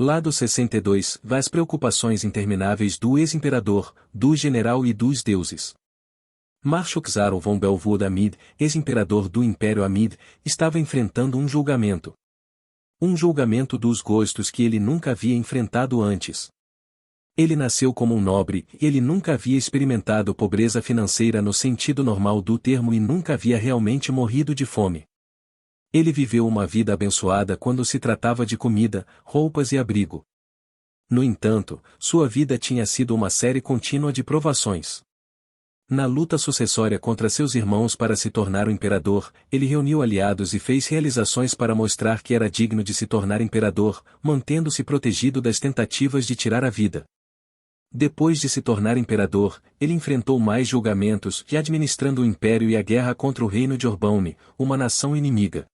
Lado 62, as preocupações intermináveis do ex-imperador, do general e dos deuses. Marshal von Belwood Amid, ex-imperador do Império Amid, estava enfrentando um julgamento. Um julgamento dos gostos que ele nunca havia enfrentado antes. Ele nasceu como um nobre, ele nunca havia experimentado pobreza financeira no sentido normal do termo e nunca havia realmente morrido de fome. Ele viveu uma vida abençoada quando se tratava de comida, roupas e abrigo. No entanto, sua vida tinha sido uma série contínua de provações. Na luta sucessória contra seus irmãos para se tornar o imperador, ele reuniu aliados e fez realizações para mostrar que era digno de se tornar imperador, mantendo-se protegido das tentativas de tirar a vida. Depois de se tornar imperador, ele enfrentou mais julgamentos e administrando o império e a guerra contra o reino de Orbaune, uma nação inimiga.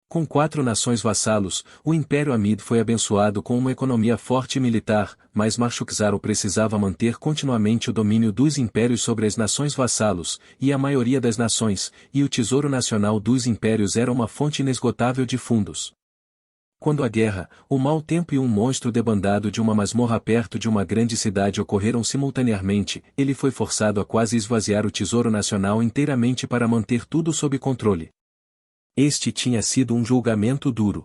Com 4 nações vassalos, o Império Amid foi abençoado com uma economia forte e militar, mas Marshal precisava manter continuamente o domínio dos impérios sobre as nações vassalos, e a maioria das nações, e o tesouro nacional dos impérios era uma fonte inesgotável de fundos. Quando a guerra, o mau tempo e um monstro debandado de uma masmorra perto de uma grande cidade ocorreram simultaneamente, ele foi forçado a quase esvaziar o tesouro nacional inteiramente para manter tudo sob controle. Este tinha sido um julgamento duro.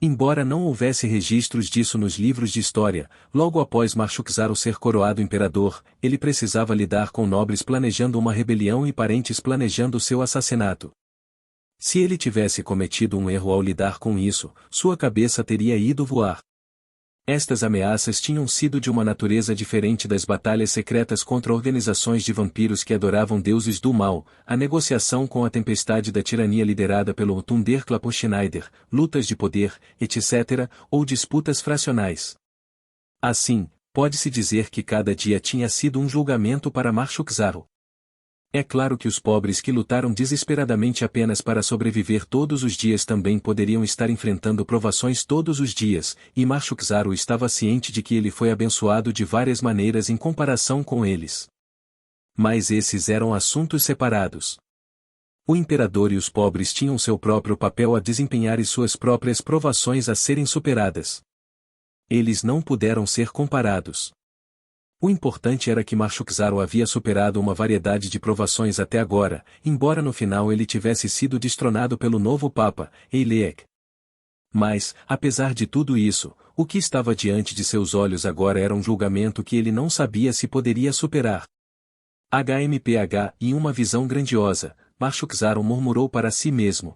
Embora não houvesse registros disso nos livros de história, logo após Marshal ser coroado imperador, ele precisava lidar com nobres planejando uma rebelião e parentes planejando seu assassinato. Se ele tivesse cometido um erro ao lidar com isso, sua cabeça teria ido voar. Estas ameaças tinham sido de uma natureza diferente das batalhas secretas contra organizações de vampiros que adoravam deuses do mal, a negociação com a tempestade da tirania liderada pelo Thunderclap Schneider, lutas de poder, etc., ou disputas fracionais. Assim, pode-se dizer que cada dia tinha sido um julgamento para Marshal. É claro que os pobres que lutaram desesperadamente apenas para sobreviver todos os dias também poderiam estar enfrentando provações todos os dias, e Marshal estava ciente de que ele foi abençoado de várias maneiras em comparação com eles. Mas esses eram assuntos separados. O imperador e os pobres tinham seu próprio papel a desempenhar e suas próprias provações a serem superadas. Eles não puderam ser comparados. O importante era que Marshal havia superado uma variedade de provações até agora, embora no final ele tivesse sido destronado pelo novo Papa, Eileek. Mas, apesar de tudo isso, o que estava diante de seus olhos agora era um julgamento que ele não sabia se poderia superar. HMPH, em uma visão grandiosa, Marshal murmurou para si mesmo.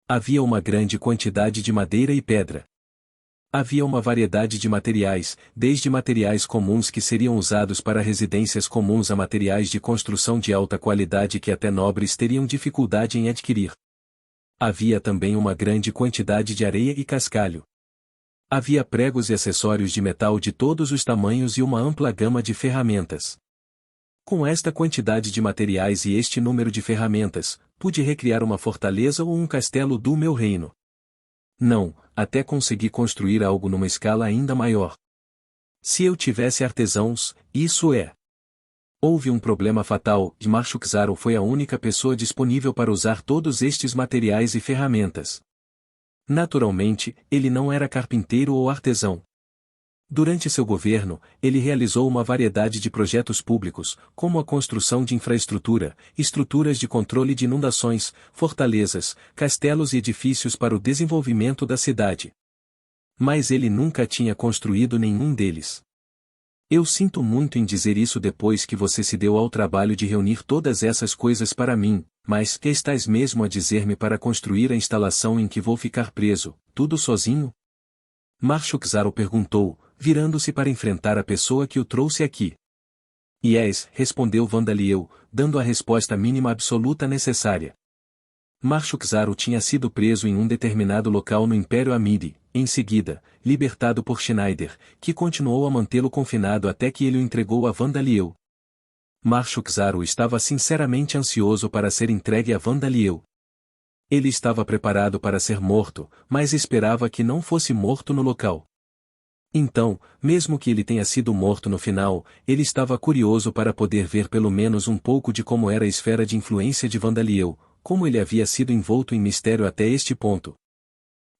Havia uma grande quantidade de madeira e pedra. Havia uma variedade de materiais, desde materiais comuns que seriam usados para residências comuns a materiais de construção de alta qualidade que até nobres teriam dificuldade em adquirir. Havia também uma grande quantidade de areia e cascalho. Havia pregos e acessórios de metal de todos os tamanhos e uma ampla gama de ferramentas. Com esta quantidade de materiais e este número de ferramentas, pude recriar uma fortaleza ou um castelo do meu reino. Não, até consegui construir algo numa escala ainda maior. Se eu tivesse artesãos, isso é. Houve um problema fatal, e Marshal foi a única pessoa disponível para usar todos estes materiais e ferramentas. Naturalmente, ele não era carpinteiro ou artesão. Durante seu governo, ele realizou uma variedade de projetos públicos, como a construção de infraestrutura, estruturas de controle de inundações, fortalezas, castelos e edifícios para o desenvolvimento da cidade. Mas ele nunca tinha construído nenhum deles. Eu sinto muito em dizer isso depois que você se deu ao trabalho de reunir todas essas coisas para mim, mas que estás mesmo a dizer-me para construir a instalação em que vou ficar preso, tudo sozinho? Marshal perguntou, virando-se para enfrentar a pessoa que o trouxe aqui. Yes, respondeu Vandaliel, dando a resposta mínima absoluta necessária. Marshal tinha sido preso em um determinado local no Império Amidi, em seguida, libertado por Schneider, que continuou a mantê-lo confinado até que ele o entregou a Vandaliel. Marshal estava sinceramente ansioso para ser entregue a Vandaliel. Ele estava preparado para ser morto, mas esperava que não fosse morto no local. Então, mesmo que ele tenha sido morto no final, ele estava curioso para poder ver pelo menos um pouco de como era a esfera de influência de Vandaliel, como ele havia sido envolto em mistério até este ponto.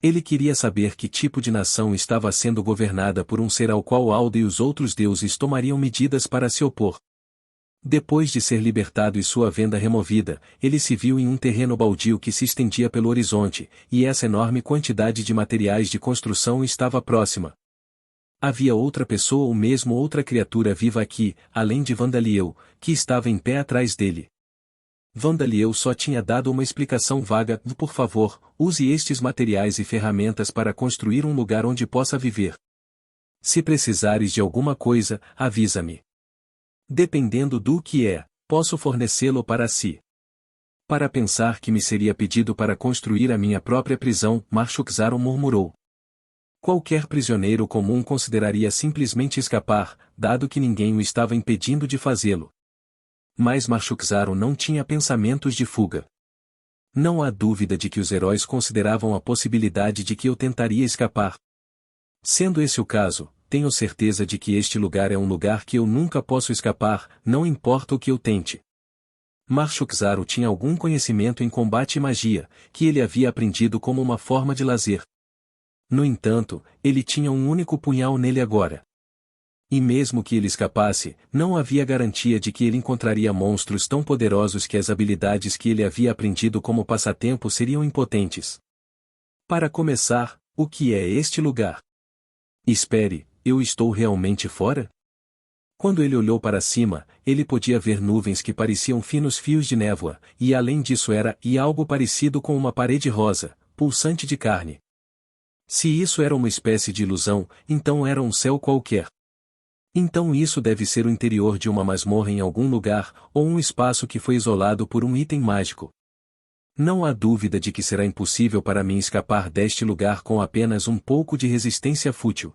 Ele queria saber que tipo de nação estava sendo governada por um ser ao qual Alda e os outros deuses tomariam medidas para se opor. Depois de ser libertado e sua venda removida, ele se viu em um terreno baldio que se estendia pelo horizonte, e essa enorme quantidade de materiais de construção estava próxima. Havia outra pessoa ou mesmo outra criatura viva aqui, além de Vandaliel, que estava em pé atrás dele. Vandaliel só tinha dado uma explicação vaga: por favor, use estes materiais e ferramentas para construir um lugar onde possa viver. Se precisares de alguma coisa, avisa-me. Dependendo do que é, posso fornecê-lo para si. Para pensar que me seria pedido para construir a minha própria prisão, Marshuk-Zaro murmurou. Qualquer prisioneiro comum consideraria simplesmente escapar, dado que ninguém o estava impedindo de fazê-lo. Mas Marshuk-Zaro não tinha pensamentos de fuga. Não há dúvida de que os heróis consideravam a possibilidade de que eu tentaria escapar. Sendo esse o caso, tenho certeza de que este lugar é um lugar que eu nunca posso escapar, não importa o que eu tente. Marshuk-Zaro tinha algum conhecimento em combate e magia, que ele havia aprendido como uma forma de lazer. No entanto, ele tinha um único punhal nele agora. E mesmo que ele escapasse, não havia garantia de que ele encontraria monstros tão poderosos que as habilidades que ele havia aprendido como passatempo seriam impotentes. Para começar, o que é este lugar? Espere, eu estou realmente fora? Quando ele olhou para cima, ele podia ver nuvens que pareciam finos fios de névoa, e além disso algo parecido com uma parede rosa, pulsante de carne. Se isso era uma espécie de ilusão, então era um céu qualquer. Então isso deve ser o interior de uma masmorra em algum lugar, ou um espaço que foi isolado por um item mágico. Não há dúvida de que será impossível para mim escapar deste lugar com apenas um pouco de resistência fútil.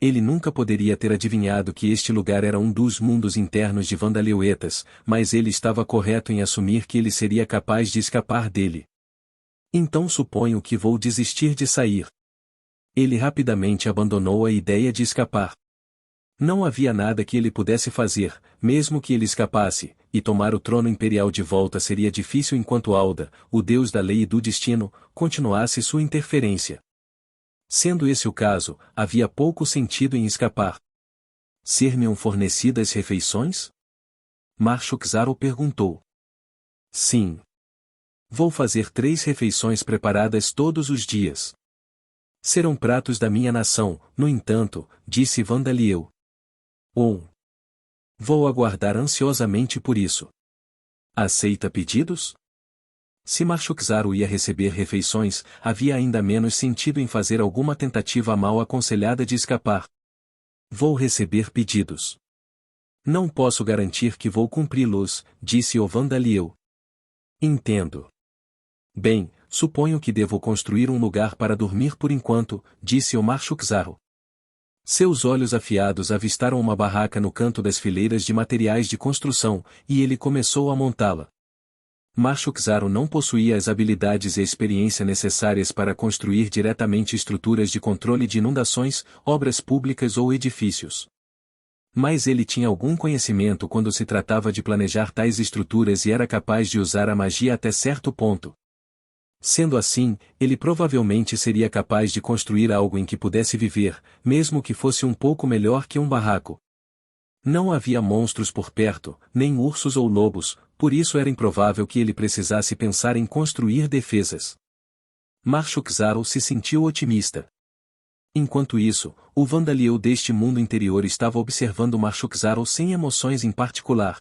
Ele nunca poderia ter adivinhado que este lugar era um dos mundos internos de Vandaleuetas, mas ele estava correto em assumir que ele seria capaz de escapar dele. Então suponho que vou desistir de sair. Ele rapidamente abandonou a ideia de escapar. Não havia nada que ele pudesse fazer, mesmo que ele escapasse, e tomar o trono imperial de volta seria difícil enquanto Alda, o deus da lei e do destino, continuasse sua interferência. Sendo esse o caso, havia pouco sentido em escapar. Ser-me-ão fornecidas refeições? Marshuk-Zaro perguntou. Sim. Vou fazer 3 refeições preparadas todos os dias. Serão pratos da minha nação, no entanto, disse Vandaliel. Vou aguardar ansiosamente por isso. Aceita pedidos? Se Marshuk-Zaro ia receber refeições, havia ainda menos sentido em fazer alguma tentativa mal aconselhada de escapar. Vou receber pedidos. Não posso garantir que vou cumpri-los, disse o Vandaliel. Entendo. Bem, suponho que devo construir um lugar para dormir por enquanto, disse o Marshuk-Zaro. Seus olhos afiados avistaram uma barraca no canto das fileiras de materiais de construção, e ele começou a montá-la. Marshuk-Zaro não possuía as habilidades e a experiência necessárias para construir diretamente estruturas de controle de inundações, obras públicas ou edifícios. Mas ele tinha algum conhecimento quando se tratava de planejar tais estruturas e era capaz de usar a magia até certo ponto. Sendo assim, ele provavelmente seria capaz de construir algo em que pudesse viver, mesmo que fosse um pouco melhor que um barraco. Não havia monstros por perto, nem ursos ou lobos, por isso era improvável que ele precisasse pensar em construir defesas. Marshuk-Zaro se sentiu otimista. Enquanto isso, o Vandaliel deste mundo interior estava observando Marshuk-Zaro sem emoções em particular.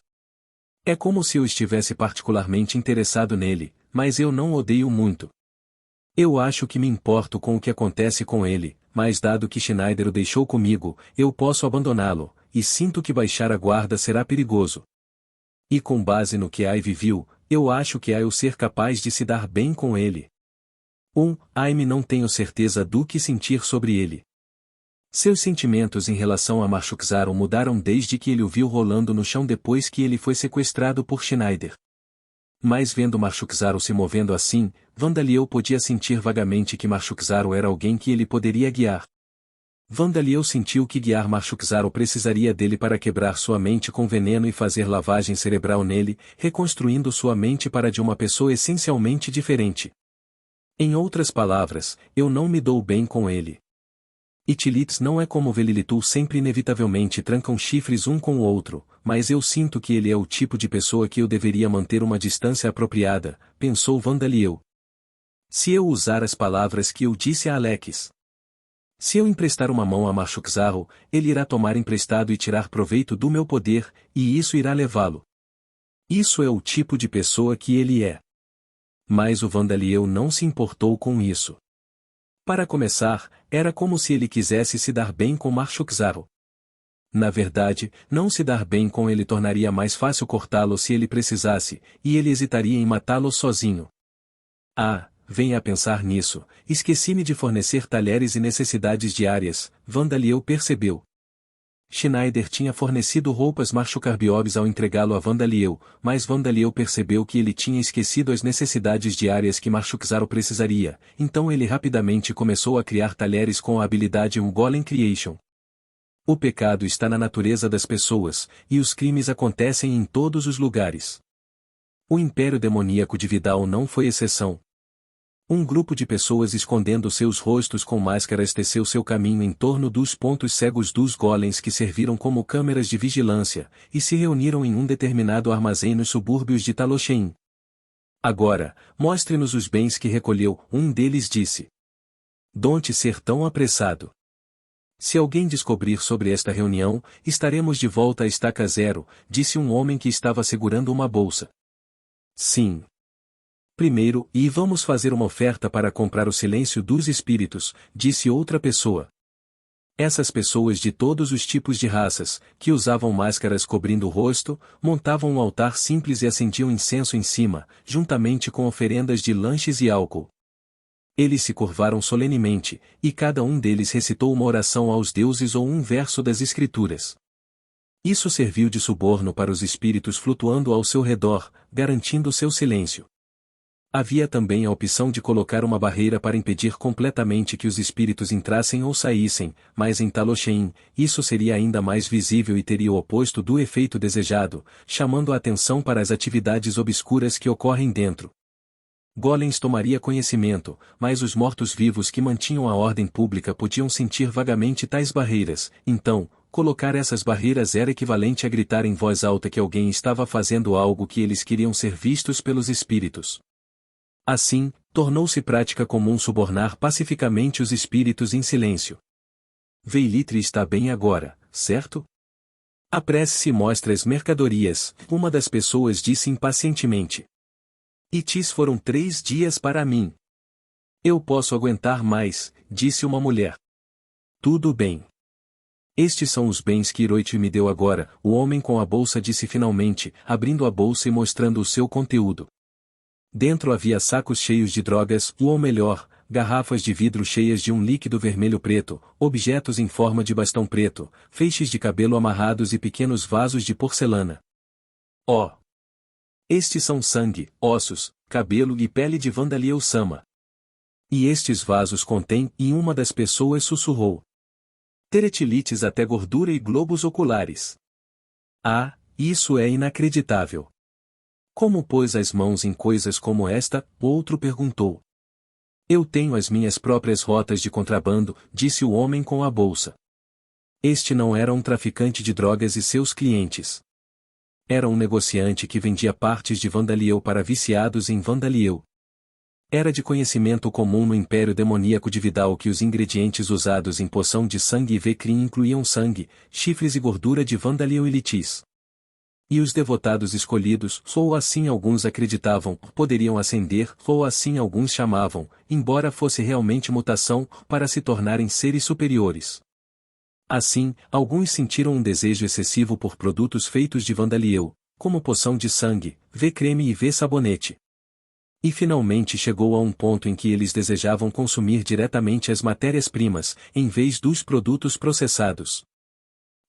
É como se eu estivesse particularmente interessado nele, mas eu não o odeio muito. Eu acho que me importo com o que acontece com ele, mas dado que Schneider o deixou comigo, eu posso abandoná-lo, e sinto que baixar a guarda será perigoso. E com base no que Ivy viu, eu acho que eu ser capaz de se dar bem com ele. Aime não tenho certeza do que sentir sobre ele. Seus sentimentos em relação a Marshuk-Zaro mudaram desde que ele o viu rolando no chão depois que ele foi sequestrado por Schneider. Mas vendo Marshuk-Zaro se movendo assim, Vandaliel podia sentir vagamente que Marshuk-Zaro era alguém que ele poderia guiar. Vandaliel sentiu que guiar Marshuk-Zaro precisaria dele para quebrar sua mente com veneno e fazer lavagem cerebral nele, reconstruindo sua mente para de uma pessoa essencialmente diferente. Em outras palavras, eu não me dou bem com ele. Itilitz não é como Velilitu sempre inevitavelmente trancam chifres um com o outro, mas eu sinto que ele é o tipo de pessoa que eu deveria manter uma distância apropriada, pensou Vandaliel. Se eu usar as palavras que eu disse a Alex. Se eu emprestar uma mão a Marshukzarro, ele irá tomar emprestado e tirar proveito do meu poder, e isso irá levá-lo. Isso é o tipo de pessoa que ele é. Mas o Vandaliel não se importou com isso. Para começar, era como se ele quisesse se dar bem com Marshukzarro. Na verdade, não se dar bem com ele tornaria mais fácil cortá-lo se ele precisasse, e ele hesitaria em matá-lo sozinho. Ah, venha a pensar nisso, esqueci-me de fornecer talheres e necessidades diárias, Vandaliel percebeu. Schneider tinha fornecido roupas Marshukarbiobbs ao entregá-lo a Vandaliel, mas Vandaliel percebeu que ele tinha esquecido as necessidades diárias que Marshukzarro precisaria, então ele rapidamente começou a criar talheres com a habilidade Golem Creation. O pecado está na natureza das pessoas, e os crimes acontecem em todos os lugares. O império demoníaco de Vidal não foi exceção. Um grupo de pessoas escondendo seus rostos com máscaras teceu seu caminho em torno dos pontos cegos dos golems que serviram como câmeras de vigilância, e se reuniram em um determinado armazém nos subúrbios de Talosheim. Agora, mostre-nos os bens que recolheu, um deles disse. Don't ser tão apressado. Se alguém descobrir sobre esta reunião, estaremos de volta à estaca zero, disse um homem que estava segurando uma bolsa. Sim. Primeiro, e vamos fazer uma oferta para comprar o silêncio dos espíritos, disse outra pessoa. Essas pessoas de todos os tipos de raças, que usavam máscaras cobrindo o rosto, montavam um altar simples e acendiam incenso em cima, juntamente com oferendas de lanches e álcool. Eles se curvaram solenemente, e cada um deles recitou uma oração aos deuses ou um verso das escrituras. Isso serviu de suborno para os espíritos flutuando ao seu redor, garantindo seu silêncio. Havia também a opção de colocar uma barreira para impedir completamente que os espíritos entrassem ou saíssem, mas em Talosheim, isso seria ainda mais visível e teria o oposto do efeito desejado, chamando a atenção para as atividades obscuras que ocorrem dentro. Golems tomaria conhecimento, mas os mortos-vivos que mantinham a ordem pública podiam sentir vagamente tais barreiras, então, colocar essas barreiras era equivalente a gritar em voz alta que alguém estava fazendo algo que eles queriam ser vistos pelos espíritos. Assim, tornou-se prática comum subornar pacificamente os espíritos em silêncio. Veilitri está bem agora, certo? Apresse-se e mostre as mercadorias, uma das pessoas disse impacientemente. Itis foram 3 dias para mim. Eu posso aguentar mais, disse uma mulher. Tudo bem. Estes são os bens que Hiroichi me deu agora, o homem com a bolsa disse finalmente, abrindo a bolsa e mostrando o seu conteúdo. Dentro havia sacos cheios de drogas, ou melhor, garrafas de vidro cheias de um líquido vermelho-preto, objetos em forma de bastão preto, feixes de cabelo amarrados e pequenos vasos de porcelana. Oh! Estes são sangue, ossos, cabelo e pele de Vandaliel-sama. E estes vasos contêm, e uma das pessoas sussurrou. Teretilites até gordura e globos oculares. Ah, isso é inacreditável. Como pôs as mãos em coisas como esta? Outro perguntou. Eu tenho as minhas próprias rotas de contrabando, disse o homem com a bolsa. Este não era um traficante de drogas e seus clientes. Era um negociante que vendia partes de Vandaliel para viciados em Vandaliel. Era de conhecimento comum no Império Demoníaco de Vidal que os ingredientes usados em poção de sangue e Vecrin incluíam sangue, chifres e gordura de Vandaliel e Litis. E os devotados escolhidos, ou assim alguns acreditavam, poderiam ascender, ou assim alguns chamavam, embora fosse realmente mutação, para se tornarem seres superiores. Assim, alguns sentiram um desejo excessivo por produtos feitos de Vandaliel, como poção de sangue, V-creme e V-sabonete. E finalmente chegou a um ponto em que eles desejavam consumir diretamente as matérias-primas, em vez dos produtos processados.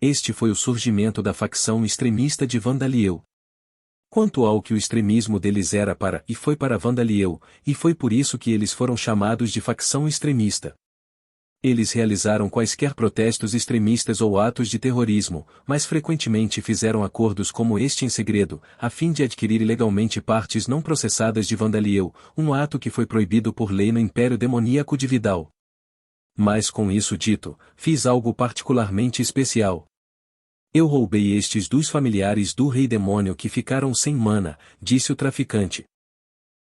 Este foi o surgimento da facção extremista de Vandaliel. Quanto ao que o extremismo deles era para e foi para Vandaliel, e foi por isso que eles foram chamados de facção extremista. Eles realizaram quaisquer protestos extremistas ou atos de terrorismo, mas frequentemente fizeram acordos como este em segredo, a fim de adquirir ilegalmente partes não processadas de Vandalieu, um ato que foi proibido por lei no Império Demoníaco de Vidal. Mas com isso dito, fiz algo particularmente especial. Eu roubei estes dos familiares do Rei Demônio que ficaram sem mana, disse o traficante.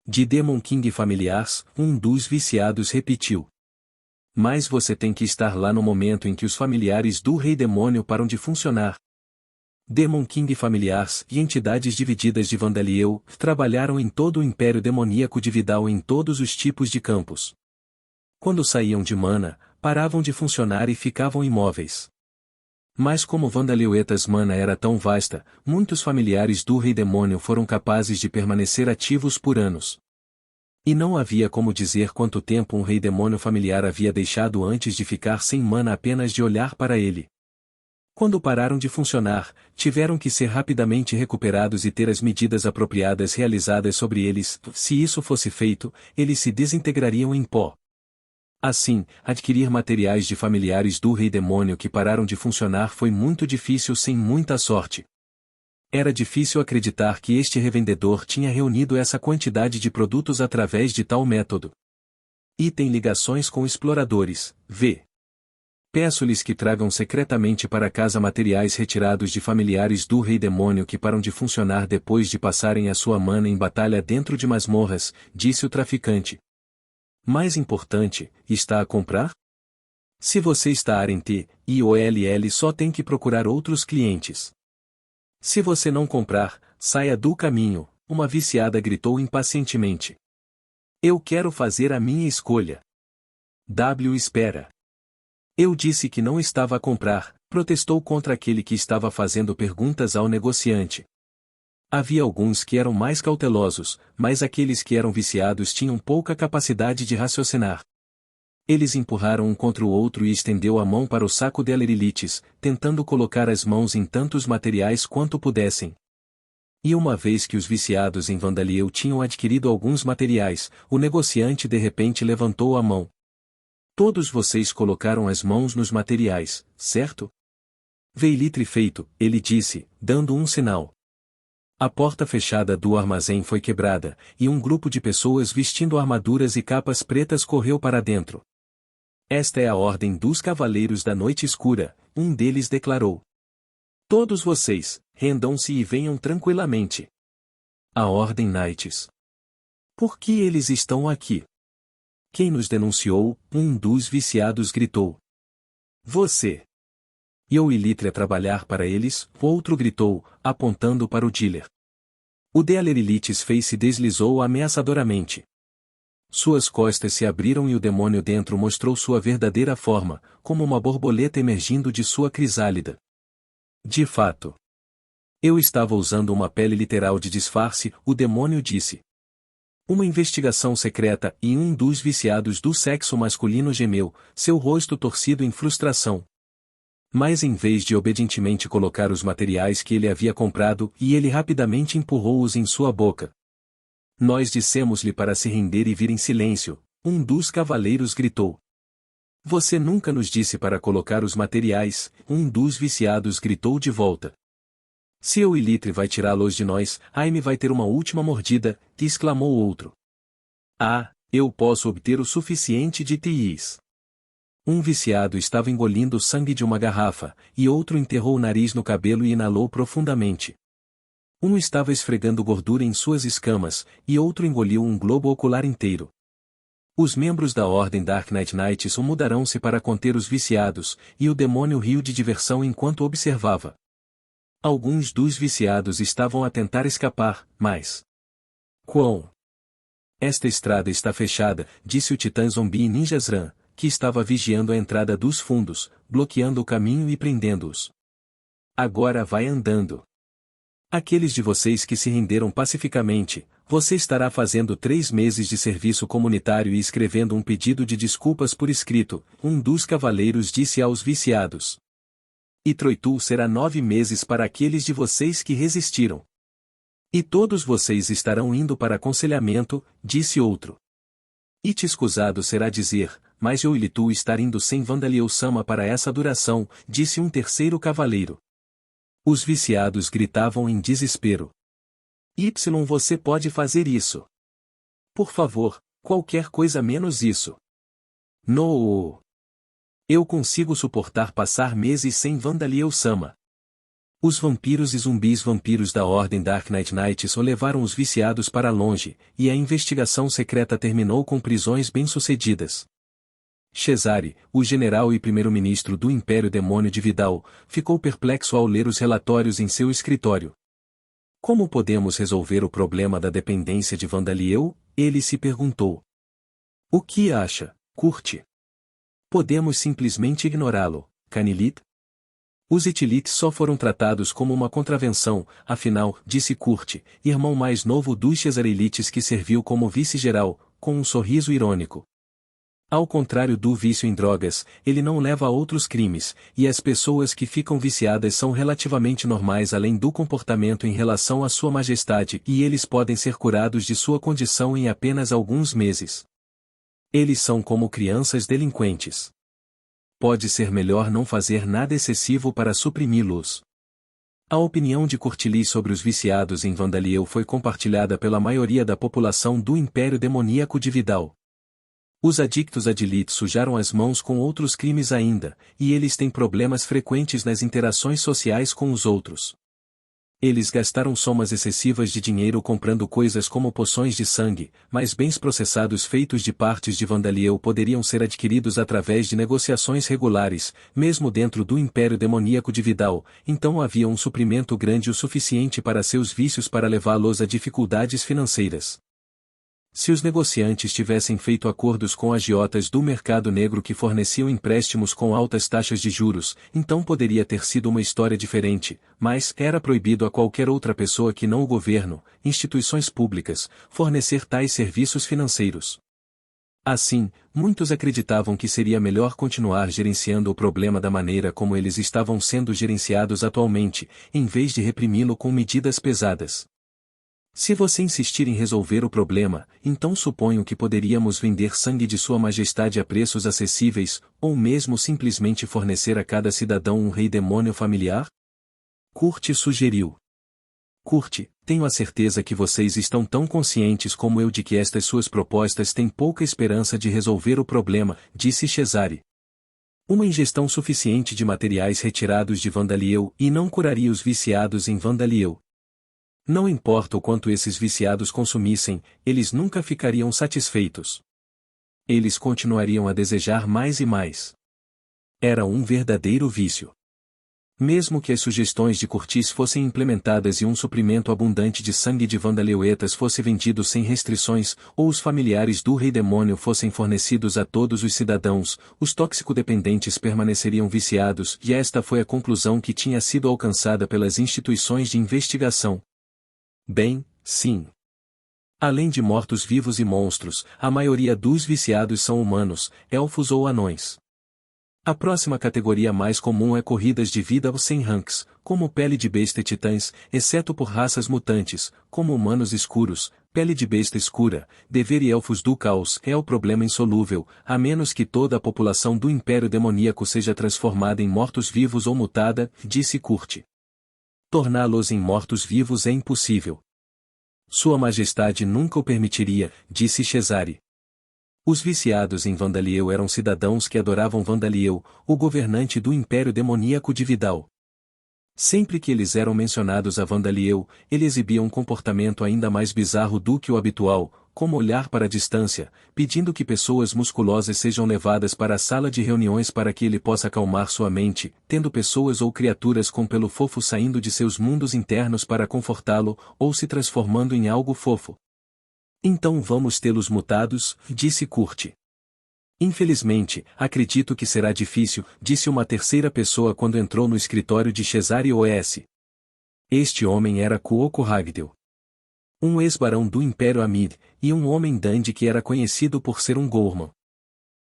De Demon King familiars, um dos viciados repetiu. Mas você tem que estar lá no momento em que os familiares do Rei Demônio param de funcionar. Demon King familiars e entidades divididas de Vandalieu trabalharam em todo o Império Demoníaco de Vidal em todos os tipos de campos. Quando saíam de mana, paravam de funcionar e ficavam imóveis. Mas como Vandaleuetas mana era tão vasta, muitos familiares do Rei Demônio foram capazes de permanecer ativos por anos. E não havia como dizer quanto tempo um Rei Demônio familiar havia deixado antes de ficar sem mana apenas de olhar para ele. Quando pararam de funcionar, tiveram que ser rapidamente recuperados e ter as medidas apropriadas realizadas sobre eles. Se isso fosse feito, eles se desintegrariam em pó. Assim, adquirir materiais de familiares do Rei Demônio que pararam de funcionar foi muito difícil sem muita sorte. Era difícil acreditar que este revendedor tinha reunido essa quantidade de produtos através de tal método. E tem ligações com exploradores, v. Peço-lhes que tragam secretamente para casa materiais retirados de familiares do Rei Demônio que param de funcionar depois de passarem a sua mana em batalha dentro de masmorras, disse o traficante. Mais importante, está a comprar? Se você está em TIOLL só tem que procurar outros clientes. Se você não comprar, saia do caminho, uma viciada gritou impacientemente. Eu quero fazer a minha escolha. Espera. Eu disse que não estava a comprar, protestou contra aquele que estava fazendo perguntas ao negociante. Havia alguns que eram mais cautelosos, mas aqueles que eram viciados tinham pouca capacidade de raciocinar. Eles empurraram um contra o outro e estendeu a mão para o saco de Alerilites, tentando colocar as mãos em tantos materiais quanto pudessem. E uma vez que os viciados em Vandalieu tinham adquirido alguns materiais, o negociante de repente levantou a mão. Todos vocês colocaram as mãos nos materiais, certo? Veilitre feito, ele disse, dando um sinal. A porta fechada do armazém foi quebrada, e um grupo de pessoas vestindo armaduras e capas pretas correu para dentro. Esta é a ordem dos Cavaleiros da Noite Escura, um deles declarou. Todos vocês, rendam-se e venham tranquilamente. A ordem Knights. Por que eles estão aqui? Quem nos denunciou? Um dos viciados gritou. Você. E o Ilitre a trabalhar para eles? Outro gritou, apontando para o dealer. O de Alerilites fez-se deslizou ameaçadoramente. Suas costas se abriram e o demônio dentro mostrou sua verdadeira forma, como uma borboleta emergindo de sua crisálida. De fato. Eu estava usando uma pele literal de disfarce, o demônio disse. Uma investigação secreta e um dos viciados do sexo masculino gemeu, seu rosto torcido em frustração. Mas em vez de obedientemente colocar os materiais que ele havia comprado, e ele rapidamente empurrou-os em sua boca. Nós dissemos-lhe para se render e vir em silêncio, um dos cavaleiros gritou. Você nunca nos disse para colocar os materiais, um dos viciados gritou de volta. Se o Ilitre vai tirá-los de nós, Aime vai ter uma última mordida, exclamou outro. Ah, eu posso obter o suficiente de TIs. Um viciado estava engolindo o sangue de uma garrafa, e outro enterrou o nariz no cabelo e inalou profundamente. Um estava esfregando gordura em suas escamas, e outro engoliu um globo ocular inteiro. Os membros da Ordem Dark Knight Knights mudaram-se para conter os viciados, e o demônio riu de diversão enquanto observava. Alguns dos viciados estavam a tentar escapar, mas... Quão? Esta estrada está fechada, disse o titã zumbi Ninja Zran, que estava vigiando a entrada dos fundos, bloqueando o caminho e prendendo-os. Agora vai andando. Aqueles de vocês que se renderam pacificamente, você estará fazendo 3 meses de serviço comunitário e escrevendo um pedido de desculpas por escrito, um dos cavaleiros disse aos viciados. E Troitu será 9 meses para aqueles de vocês que resistiram. E todos vocês estarão indo para aconselhamento, disse outro. E te escusado será dizer, mas eu e tu estar indo sem Vandaliel-sama para essa duração, disse um terceiro cavaleiro. Os viciados gritavam em desespero. Você pode fazer isso. Por favor, qualquer coisa menos isso. No. Eu consigo suportar passar meses sem Vandaliel-sama. Os vampiros e zumbis vampiros da Ordem Dark Knights o levaram os viciados para longe, e a investigação secreta terminou com prisões bem-sucedidas. Cesare, o general e primeiro-ministro do Império Demônio de Vidal, ficou perplexo ao ler os relatórios em seu escritório. Como podemos resolver o problema da dependência de Vandaliel? Ele se perguntou. O que acha, Kurt? Podemos simplesmente ignorá-lo, Canilit? Os Itilites só foram tratados como uma contravenção, afinal, disse Kurt, irmão mais novo dos Cesarelites que serviu como vice-geral, com um sorriso irônico. Ao contrário do vício em drogas, ele não leva a outros crimes, e as pessoas que ficam viciadas são relativamente normais além do comportamento em relação à Sua Majestade e eles podem ser curados de sua condição em apenas alguns meses. Eles são como crianças delinquentes. Pode ser melhor não fazer nada excessivo para suprimi-los. A opinião de Courtly sobre os viciados em Vandaliel foi compartilhada pela maioria da população do Império Demoníaco de Vidal. Os adictos Adilit sujaram as mãos com outros crimes ainda, e eles têm problemas frequentes nas interações sociais com os outros. Eles gastaram somas excessivas de dinheiro comprando coisas como poções de sangue, mas bens processados feitos de partes de Vandaliel poderiam ser adquiridos através de negociações regulares, mesmo dentro do Império Demoníaco de Vidal, então havia um suprimento grande o suficiente para seus vícios para levá-los a dificuldades financeiras. Se os negociantes tivessem feito acordos com agiotas do mercado negro que forneciam empréstimos com altas taxas de juros, então poderia ter sido uma história diferente, mas era proibido a qualquer outra pessoa que não o governo, instituições públicas, fornecer tais serviços financeiros. Assim, muitos acreditavam que seria melhor continuar gerenciando o problema da maneira como eles estavam sendo gerenciados atualmente, em vez de reprimi-lo com medidas pesadas. Se você insistir em resolver o problema, então suponho que poderíamos vender sangue de Sua Majestade a preços acessíveis, ou mesmo simplesmente fornecer a cada cidadão um rei demônio familiar? Kurt sugeriu. Kurt, tenho a certeza que vocês estão tão conscientes como eu de que estas suas propostas têm pouca esperança de resolver o problema, disse Cesare. Uma ingestão suficiente de materiais retirados de Vandaliel e não curaria os viciados em Vandaliel. Não importa o quanto esses viciados consumissem, eles nunca ficariam satisfeitos. Eles continuariam a desejar mais e mais. Era um verdadeiro vício. Mesmo que as sugestões de Curtis fossem implementadas e um suprimento abundante de sangue de Vandaleuetas fosse vendido sem restrições, ou os familiares do Rei Demônio fossem fornecidos a todos os cidadãos, os toxicodependentes permaneceriam viciados e esta foi a conclusão que tinha sido alcançada pelas instituições de investigação. Bem, sim. Além de mortos-vivos e monstros, a maioria dos viciados são humanos, elfos ou anões. A próxima categoria mais comum é corridas de vida sem ranks, como pele de besta e titãs, exceto por raças mutantes, como humanos escuros, pele de besta escura, dever e elfos do caos é o problema insolúvel, a menos que toda a população do Império Demoníaco seja transformada em mortos-vivos ou mutada, disse Kurt. Torná-los em mortos-vivos é impossível. Sua Majestade nunca o permitiria, disse Cesare. Os viciados em Vandaliel eram cidadãos que adoravam Vandaliel, o governante do Império Demoníaco de Vidal. Sempre que eles eram mencionados a Vandaliel, ele exibia um comportamento ainda mais bizarro do que o habitual, como olhar para a distância, pedindo que pessoas musculosas sejam levadas para a sala de reuniões para que ele possa acalmar sua mente, tendo pessoas ou criaturas com pelo fofo saindo de seus mundos internos para confortá-lo, ou se transformando em algo fofo. Então vamos tê-los mutados, disse Kurt. Infelizmente, acredito que será difícil, disse uma terceira pessoa quando entrou no escritório de Cesare OS. Este homem era Kuoko Ragdel. Um ex-barão do Império Amid, e um homem dandy que era conhecido por ser um gourmand.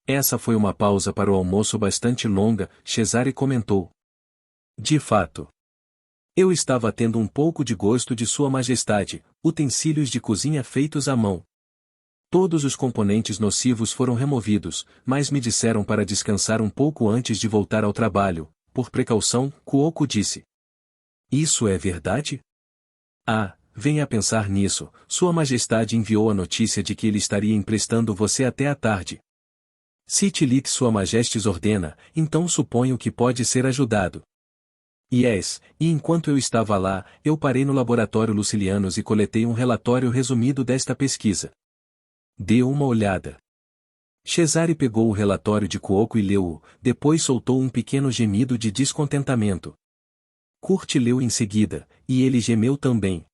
Essa foi uma pausa para o almoço bastante longa, Cesare comentou. De fato. Eu estava tendo um pouco de gosto de Sua Majestade, utensílios de cozinha feitos à mão. Todos os componentes nocivos foram removidos, mas me disseram para descansar um pouco antes de voltar ao trabalho. Por precaução, Kuoko disse. Isso é verdade? Ah, venha pensar nisso. Sua Majestade enviou a notícia de que ele estaria emprestando você até a tarde. Se Tilik Sua Majestes ordena, então suponho que pode ser ajudado. Yes, e enquanto eu estava lá, eu parei no laboratório Lucilianos e coletei um relatório resumido desta pesquisa. Deu uma olhada. Cesare pegou o relatório de Kuoko e leu-o, depois soltou um pequeno gemido de descontentamento. Kurt leu em seguida, e ele gemeu também.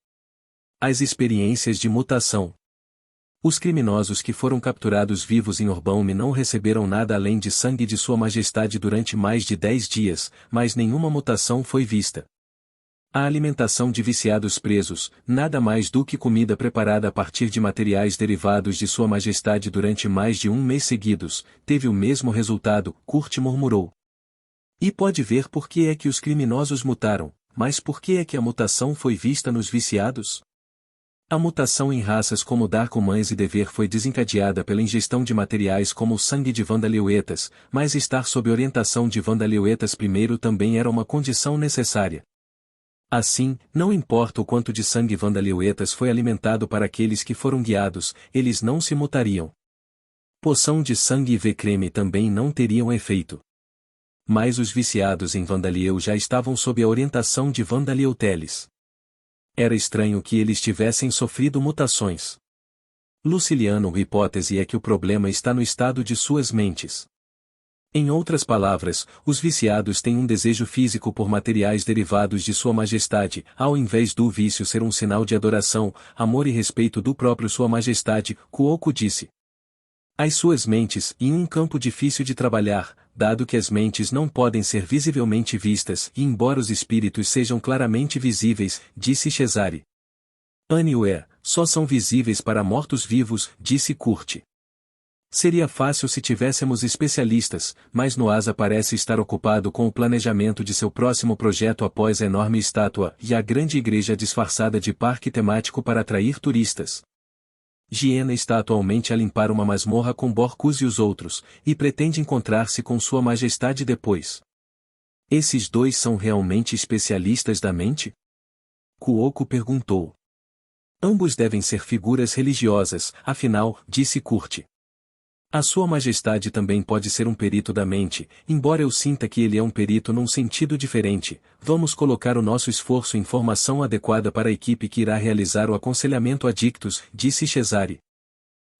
As experiências de mutação. Os criminosos que foram capturados vivos em Orbaum não receberam nada além de sangue de Sua Majestade durante mais de 10 dias, mas nenhuma mutação foi vista. A alimentação de viciados presos, nada mais do que comida preparada a partir de materiais derivados de Sua Majestade durante mais de um mês seguidos, teve o mesmo resultado, Kurt murmurou. E pode ver por que é que os criminosos mutaram, mas por que é que a mutação foi vista nos viciados? A mutação em raças como Darkomans e Dever foi desencadeada pela ingestão de materiais como o sangue de Vandaleuetas, mas estar sob orientação de Vandaleuetas primeiro também era uma condição necessária. Assim, não importa o quanto de sangue Vandaleuetas foi alimentado para aqueles que foram guiados, eles não se mutariam. Poção de sangue e V-creme também não teriam efeito. Mas os viciados em Vandalieu já estavam sob a orientação de Vandaleuteles. Era estranho que eles tivessem sofrido mutações. Luciliano, hipótese é que o problema está no estado de suas mentes. Em outras palavras, os viciados têm um desejo físico por materiais derivados de Sua Majestade, ao invés do vício ser um sinal de adoração, amor e respeito do próprio Sua Majestade, Kuoko disse. As suas mentes, em um campo difícil de trabalhar, dado que as mentes não podem ser visivelmente vistas, e embora os espíritos sejam claramente visíveis, disse Cesare. Anywhere, só são visíveis para mortos-vivos, disse Kurt. Seria fácil se tivéssemos especialistas, mas Noasa parece estar ocupado com o planejamento de seu próximo projeto após a enorme estátua e a grande igreja disfarçada de parque temático para atrair turistas. Giena está atualmente a limpar uma masmorra com Borcus e os outros, e pretende encontrar-se com Sua Majestade depois. Esses dois são realmente especialistas da mente? Kuoko perguntou. Ambos devem ser figuras religiosas, afinal, disse Kurt. A Sua Majestade também pode ser um perito da mente, embora eu sinta que ele é um perito num sentido diferente. Vamos colocar o nosso esforço em formação adequada para a equipe que irá realizar o aconselhamento adictos, disse Cesare.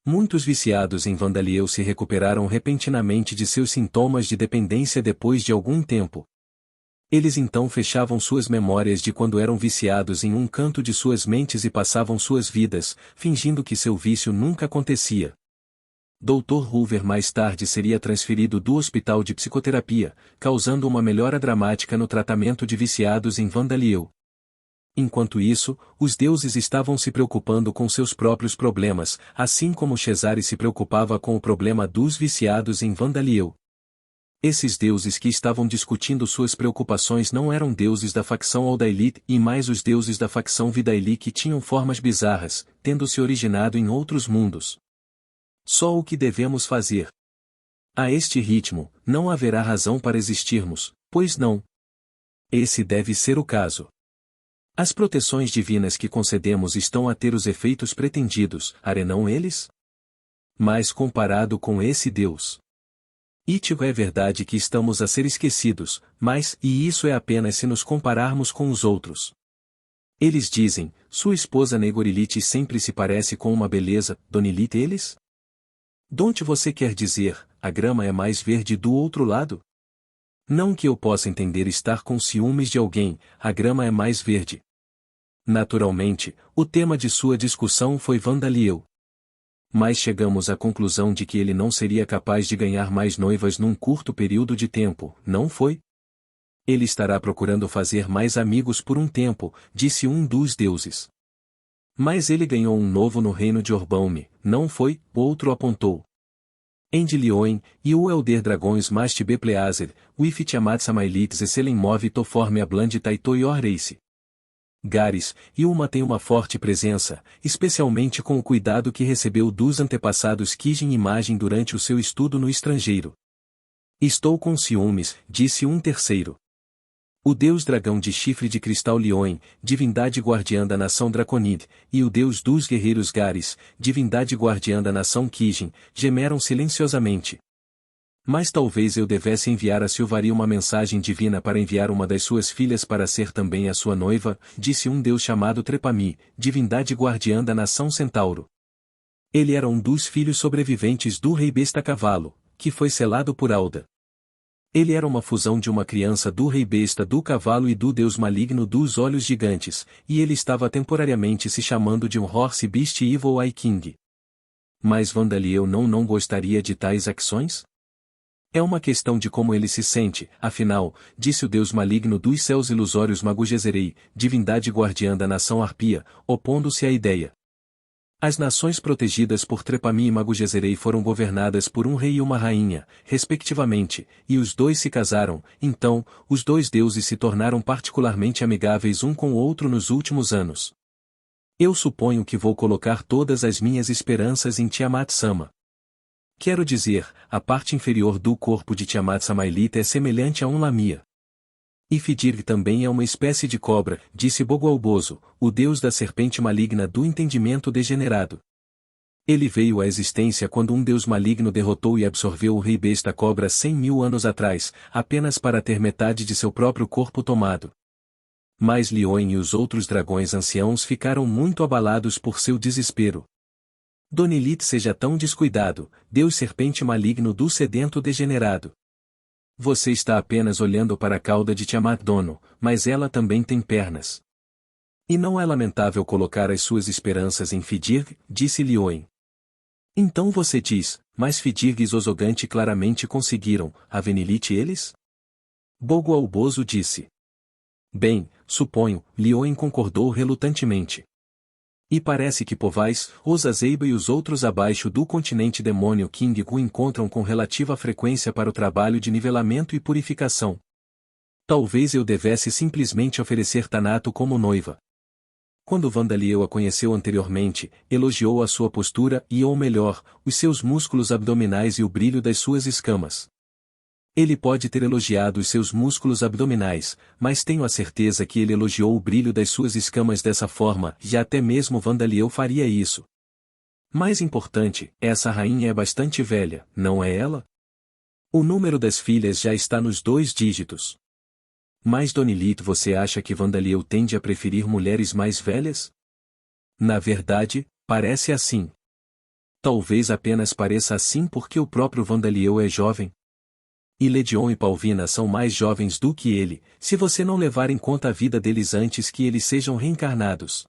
Muitos viciados em Vandalieu se recuperaram repentinamente de seus sintomas de dependência depois de algum tempo. Eles então fechavam suas memórias de quando eram viciados em um canto de suas mentes e passavam suas vidas, fingindo que seu vício nunca acontecia. Dr. Hoover mais tarde seria transferido do hospital de psicoterapia, causando uma melhora dramática no tratamento de viciados em Vandalieu. Enquanto isso, os deuses estavam se preocupando com seus próprios problemas, assim como Cesare se preocupava com o problema dos viciados em Vandalieu. Esses deuses que estavam discutindo suas preocupações não eram deuses da facção Aldaelite e mais os deuses da facção Vidaili que tinham formas bizarras, tendo se originado em outros mundos. Só o que devemos fazer. A este ritmo, não haverá razão para existirmos, pois não. Esse deve ser o caso. As proteções divinas que concedemos estão a ter os efeitos pretendidos, arenão eles? Mas comparado com esse Deus. Itigo é verdade que estamos a ser esquecidos, mas, e isso é apenas se nos compararmos com os outros. Eles dizem, sua esposa Negorilite sempre se parece com uma beleza, Donilite eles? Donde você quer dizer, a grama é mais verde do outro lado? Não que eu possa entender estar com ciúmes de alguém, a grama é mais verde. Naturalmente, o tema de sua discussão foi Vandalieu. Mas chegamos à conclusão de que ele não seria capaz de ganhar mais noivas num curto período de tempo, não foi? Ele estará procurando fazer mais amigos por um tempo, disse um dos deuses. Mas ele ganhou um novo no reino de Orbaume, não foi? Outro apontou. Endilioen, e o Elder Dragões Mast Bepleazer, Wifit Amatsamailites e Selenmov Toforme Abland Taito Yorreise. Gares, e uma tem uma forte presença, especialmente com o cuidado que recebeu dos antepassados Kijin e Magin durante o seu estudo no estrangeiro. Estou com ciúmes, disse um terceiro. O deus dragão de chifre de cristal Lioin, divindade guardiã da nação Draconid, e o deus dos guerreiros Gares, divindade guardiã da nação Kijin, gemeram silenciosamente. Mas talvez eu devesse enviar a Silvari uma mensagem divina para enviar uma das suas filhas para ser também a sua noiva, disse um deus chamado Trepami, divindade guardiã da nação Centauro. Ele era um dos filhos sobreviventes do rei Besta Cavalo, que foi selado por Alda. Ele era uma fusão de uma criança do rei besta do cavalo e do deus maligno dos olhos gigantes, e ele estava temporariamente se chamando de um Horse Beast Evil Eye King. Mas Vandaliel não gostaria de tais ações? É uma questão de como ele se sente, afinal, disse o deus maligno dos céus ilusórios Magugezerei, divindade guardiã da nação Arpia, opondo-se à ideia. As nações protegidas por Trepami e Magugezerei foram governadas por um rei e uma rainha, respectivamente, e os dois se casaram. Então, os dois deuses se tornaram particularmente amigáveis um com o outro nos últimos anos. Eu suponho que vou colocar todas as minhas esperanças em Tiamat-sama. Quero dizer, a parte inferior do corpo de Tiamat-Samaelita é semelhante a um lamia. E Fidir também é uma espécie de cobra, disse Bogoalbozo, o deus da serpente maligna do entendimento degenerado. Ele veio à existência quando um deus maligno derrotou e absorveu o rei besta cobra 100.000 anos atrás, apenas para ter metade de seu próprio corpo tomado. Mas Lioin e os outros dragões anciãos ficaram muito abalados por seu desespero. Donilit seja tão descuidado, deus serpente maligno do sedento degenerado. Você está apenas olhando para a cauda de Tiamat Dono, mas ela também tem pernas. E não é lamentável colocar as suas esperanças em Fidir, disse Lioin. Então você diz, mas Fidir e Zozogante claramente conseguiram, Avenilite eles? Bogoalbozo disse. Bem, suponho, Lioin concordou relutantemente. E parece que Povais, Osazeiba e os outros abaixo do continente demônio King o encontram com relativa frequência para o trabalho de nivelamento e purificação. Talvez eu devesse simplesmente oferecer Tanato como noiva. Quando Vandaliel a conheceu anteriormente, elogiou a sua postura e, ou melhor, os seus músculos abdominais e o brilho das suas escamas. Ele pode ter elogiado os seus músculos abdominais, mas tenho a certeza que ele elogiou o brilho das suas escamas dessa forma, e até mesmo Vandaliel faria isso. Mais importante, essa rainha é bastante velha, não é ela? O número das filhas já está nos 2 dígitos. Mas Donilit, você acha que Vandaliel tende a preferir mulheres mais velhas? Na verdade, parece assim. Talvez apenas pareça assim porque o próprio Vandaliel é jovem. E Ledion e Palvina são mais jovens do que ele, se você não levar em conta a vida deles antes que eles sejam reencarnados.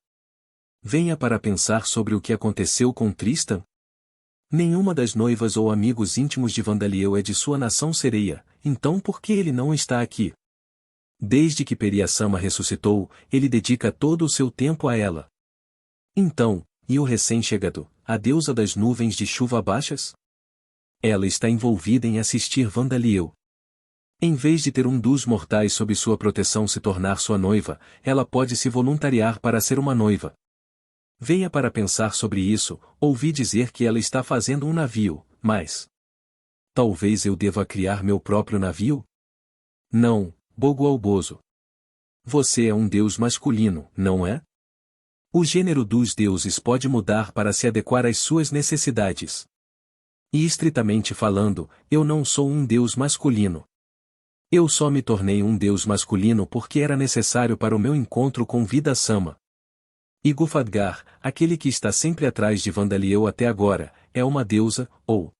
Venha para pensar sobre o que aconteceu com Tristan. Nenhuma das noivas ou amigos íntimos de Vandaliel é de sua nação sereia, então por que ele não está aqui? Desde que Periassama ressuscitou, ele dedica todo o seu tempo a ela. Então, e o recém-chegado, a deusa das nuvens de chuva baixas? Ela está envolvida em assistir Vandaliel. Em vez de ter um dos mortais sob sua proteção se tornar sua noiva, ela pode se voluntariar para ser uma noiva. Venha para pensar sobre isso, ouvi dizer que ela está fazendo um navio, mas... Talvez eu deva criar meu próprio navio? Não, Bogoalbozo. Você é um deus masculino, não é? O gênero dos deuses pode mudar para se adequar às suas necessidades. E estritamente falando, eu não sou um deus masculino. Eu só me tornei um deus masculino porque era necessário para o meu encontro com Vida-sama. E Gufadgar, aquele que está sempre atrás de Vandaliel até agora, é uma deusa, ou...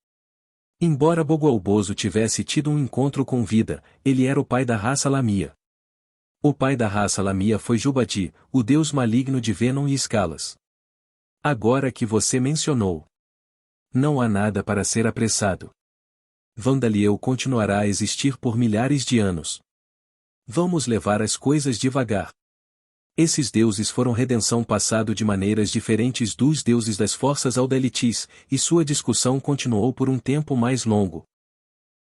Embora Bogoalbozo tivesse tido um encontro com Vida, ele era o pai da raça Lamia. O pai da raça Lamia foi Jubadi, o deus maligno de Venom e Escalas. Agora que você mencionou... Não há nada para ser apressado. Vandaliel continuará a existir por milhares de anos. Vamos levar as coisas devagar. Esses deuses foram redenção passado de maneiras diferentes dos deuses das forças Audelitis, e sua discussão continuou por um tempo mais longo.